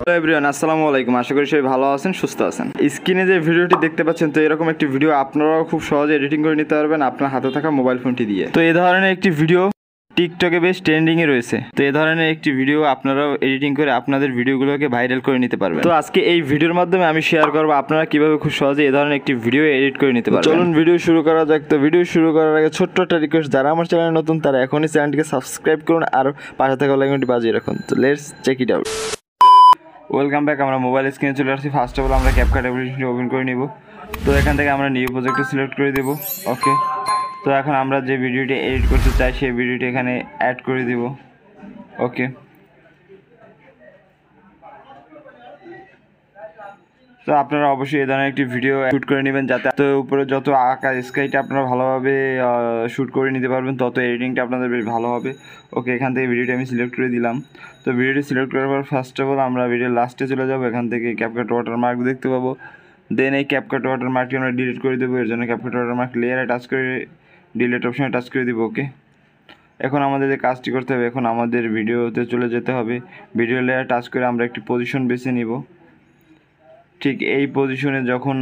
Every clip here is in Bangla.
হ্যালো এভরিওয়ান, আসসালামু আলাইকুম। আশা করি সবাই ভালো আছেন, সুস্থ আছেন। স্ক্রিনে যে ভিডিওটি দেখতে পাচ্ছেন, তো এরকম একটি ভিডিও আপনারাও খুব সহজে এডিটিং করে নিতে পারবেন আপনার হাতে থাকা মোবাইল ফোনটি দিয়ে। তো এই ধরনের একটি ভিডিও টিকটকে বেশ ট্রেন্ডিংয়ে রয়েছে। তো এই ধরনের একটি ভিডিও আপনারাও এডিটিং করে আপনাদের ভিডিওগুলোকে ভাইরাল করে নিতে পারবেন। তো আজকে এই ভিডিওর মাধ্যমে আমি শেয়ার করবো আপনারা কিভাবে খুব সহজে এই ধরনের একটি ভিডিও এডিট করে নিতে পারবেন। চলুন ভিডিও শুরু করা যাক। তো ভিডিও শুরু করার আগে ছোট্ট একটা রিকোয়েস্ট, যারা আমার চ্যানেলে নতুন তারা এখনই চ্যানেলটিকে সাবস্ক্রাইব করুন আর পাশে থাকা বেল আইকনটি বাজিয়ে রাখুন। তো let's check it out. Welcome back. আমরা মোবাইল স্ক্রিনে চলে আসছি। ফার্স্ট অফ অল আমরা ক্যাপকাট অ্যাপ্লিকেশনটি ওপেন করে নিব। তো এখান থেকে আমরা নিউ প্রজেক্টটি সিলেক্ট করে দেব। ওকে, তো এখন আমরা যে ভিডিওটি এডিট করতে চাই সেই ভিডিওটি এখানে অ্যাড করে দেব। ওকে, তো আপনারা অবশ্যই এই ধরনের একটি ভিডিও শ্যুট করে নেবেন, যাতে তো উপরে যত আকার স্কাইটা আপনারা ভালোভাবে শ্যুট করে নিতে পারবেন, তত এডিটিংটা আপনাদের বেশ ভালো হবে। ওকে, এখান থেকে ভিডিওটি আমি সিলেক্ট করে দিলাম। তো ভিডিওটি সিলেক্ট করার পর ফার্স্ট অফ অল আমরা ভিডিওর লাস্টে চলে যাব। এখান থেকে ক্যাপকাট ওয়াটারমার্ক দেখতে পাবো। দেন এই ক্যাপকাট ওয়াটারমার্কটি আমরা ডিলিট করে দেবো। এর জন্য ক্যাপকাট ওয়াটারমার্ক লেয়ারে টাচ করে ডিলিট অপশনে টাচ করে দেবো। ওকে, এখন আমাদের যে কাজটি করতে হবে, এখন আমাদের ভিডিওতে চলে যেতে হবে। ভিডিও লেয়ারে টাচ করে আমরা একটি পজিশন বেছে নিব। ঠিক এই পজিশনে যখন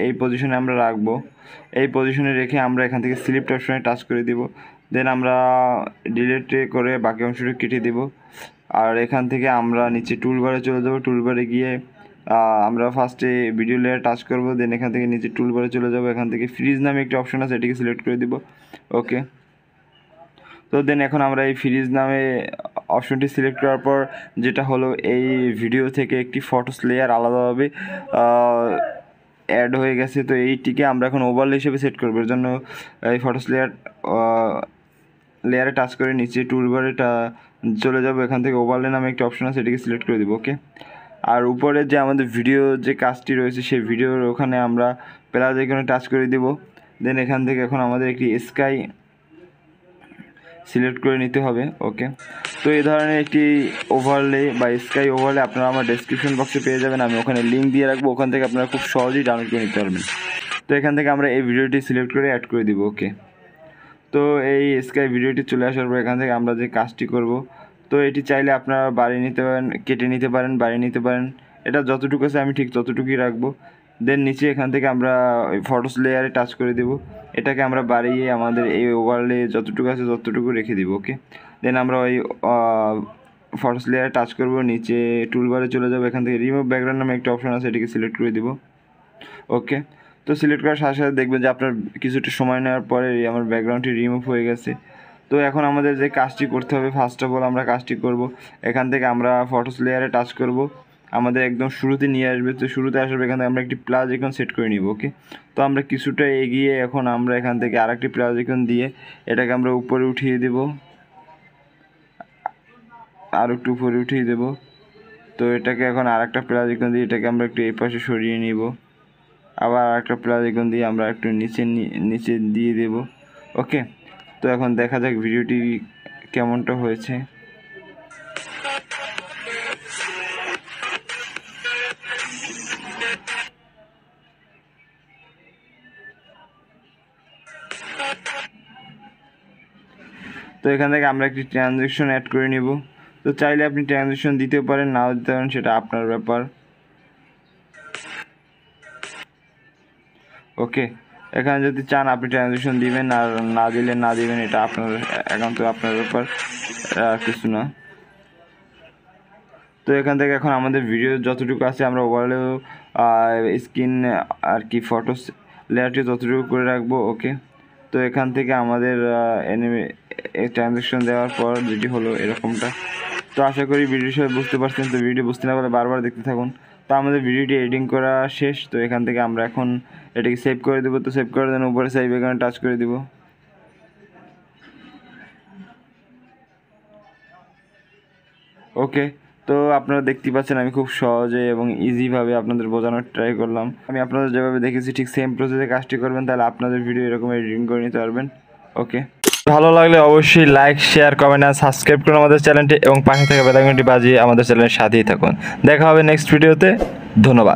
এই পজিশনে আমরা রাখবো, এই পজিশনে রেখে আমরা এখান থেকে স্লিপ অপশনে টাচ করে দিব। দেন আমরা ডিলিট করে বাকি অংশটি কেটে দিব। আর এখান থেকে আমরা নিচে টুলবারে চলে যাব। টুলবারে গিয়ে আমরা ফার্স্টে ভিডিও লেয়ার টাচ করব। দেন এখান থেকে নিচে টুলবারে চলে যাব। এখান থেকে ফ্রিজ নামে একটি অপশন আছে, এটিকে সিলেক্ট করে দিব। ওকে, তো দেন এখন আমরা এই ফ্রিজ নামে অপশনটি সিলেক্ট করার পর যেটা হলো, এই ভিডিও থেকে একটি ফটোস লেয়ার আলাদাভাবে অ্যাড হয়ে গেছে। তো এইটিকে আমরা এখন ওভারলে হিসেবে সেট করবো। এর জন্য এই ফটোস লেয়ারে টাচ করে নিচে টুলবারে চলে যাব। এখান থেকে ওভারলে নামে একটি অপশন আছে, এটিকে সিলেক্ট করে দেবো। ওকে, আর উপরে যে আমাদের ভিডিও যে কাজটি রয়েছে সেই ভিডিওর ওখানে আমরা প্লাস আইকনে টাচ করে দিব। দেন এখান থেকে এখন আমাদের একটি স্কাই সিলেক্ট করে নিতে হবে। ওকে, তো এই ধরনের একটি ওভারলে বা স্কাই ওভারলে আপনারা আমার ডেসক্রিপশন বক্সে পেয়ে যাবেন। আমি ওখানে লিঙ্ক দিয়ে রাখবো, ওখান থেকে আপনারা খুব সহজেই ডাউনলোড করে নিতে পারবেন। তো এখান থেকে আমরা এই ভিডিওটি সিলেক্ট করে অ্যাড করে দিব। ওকে, তো এই স্কাই ভিডিওটি চলে আসার পর এখান থেকে আমরা যে কাজটি করব, তো এটি চাইলে আপনারা বাড়িয়ে নিতে পারেন, কেটে নিতে পারেন, বাড়িয়ে নিতে পারেন। এটা যতটুকু আছে আমি ঠিক ততটুকুই রাখবো। দেন নিচে এখান থেকে আমরা ফটোস লেয়ারে টাচ করে দেব। এটাকে আমরা বাড়িয়ে আমাদের এই ওভারলে যতটুকু আছে ততটুকু রেখে দিব। ওকে, দেন আমরা ওই ফটোস লেয়ারে টাচ করব, নিচে টুলবারে চলে যাব। এখান থেকে রিমুভ ব্যাকগ্রাউন্ড নামে একটা অপশন আছে, এটিকে সিলেক্ট করে দিব। ওকে, তো সিলেক্ট করার সাথে সাথে দেখবেন যে আপনার কিছুটা সময় নেওয়ার পরে আমার ব্যাকগ্রাউন্ডটি রিমুভ হয়ে গেছে। তো এখন আমাদের যে কাজটি করতে হবে, ফার্স্ট অফ অল আমরা কাজটি করব, এখান থেকে আমরা ফটোস লেয়ারে টাচ করব, আমাদের একদম শুরুতে নিয়ে আসবে। তো শুরুতে আসবে, এখান থেকে আমরা একটি প্লাস আইকন সেট করে নিব। ওকে, তো আমরা কিছুটা এগিয়ে এখন আমরা এখান থেকে আরেকটি প্লাস আইকন দিয়ে এটাকে আমরা উপরে উঠিয়ে দেব, আর একটু উপরে উঠিয়ে দেব। তো এটাকে এখন আরেকটা প্লাস আইকন দিয়ে এটাকে আমরা একটু এই পাশে সরিয়ে নিব। আবার আরেকটা প্লাস আইকন দিয়ে আমরা একটু নিচে দিয়ে দেব। ওকে, তো এখন দেখা যাক ভিডিওটি কেমনটা হয়েছে। তো এখান থেকে আমরা একটি ট্রানজ্যাকশন অ্যাড করে নিব। তো চাইলে আপনি ট্রানজ্যাকশন দিতেও পারেন, নাও দিতে পারেন, সেটা আপনার ব্যাপার। ওকে, এখানে যদি চান আপনি ট্রানজ্যাকশন দিবেন, আর না দিলে না দিবেন, এটা আপনার একান্ত আপনার ব্যাপার, কিছু না। তো এখান থেকে এখন আমাদের ভিডিও যতটুকু আছে আমরা ওভারলেও স্ক্রিন আর কি ফটোস লেয়ারটি যতটুকু করে রাখবো। ওকে, তো এখান থেকে আমাদের ট্রানজ্যাকশন দেওয়ার পর যেটি হলো এরকমটা। তো আশা করি ভিডিও সবাই বুঝতে পারছেন। তো ভিডিও বুঝতে না পারলে বারবার দেখতে থাকুন। তো আমাদের ভিডিওটি এডিটিং করা শেষ। তো এখান থেকে আমরা এখন এটাকে সেভ করে দেবো। তো সেভ করে দেন, উপরে সেভ এখানে টাচ করে দিব। ওকে, তো আপনারা দেখতে পাচ্ছেন আমি খুব সহজে এবং ইজিভাবে আপনাদের বোঝানোর ট্রাই করলাম। আমি আপনাদের যেভাবে দেখেছি ঠিক সেম প্রসেসে কাজটি করবেন, তাহলে আপনাদের ভিডিও এরকম এডিটিং করে নিতে পারবেন। ওকে, ভালো লাগলে অবশ্যই লাইক, শেয়ার, কমেন্ট আর সাবস্ক্রাইব করুন আমাদের চ্যানেলটি এবং পাশে থাকা বেল আইকনটি বাজিয়ে আমাদের চ্যানেলের সাথেই থাকুন। দেখা হবে নেক্সট ভিডিওতে। ধন্যবাদ।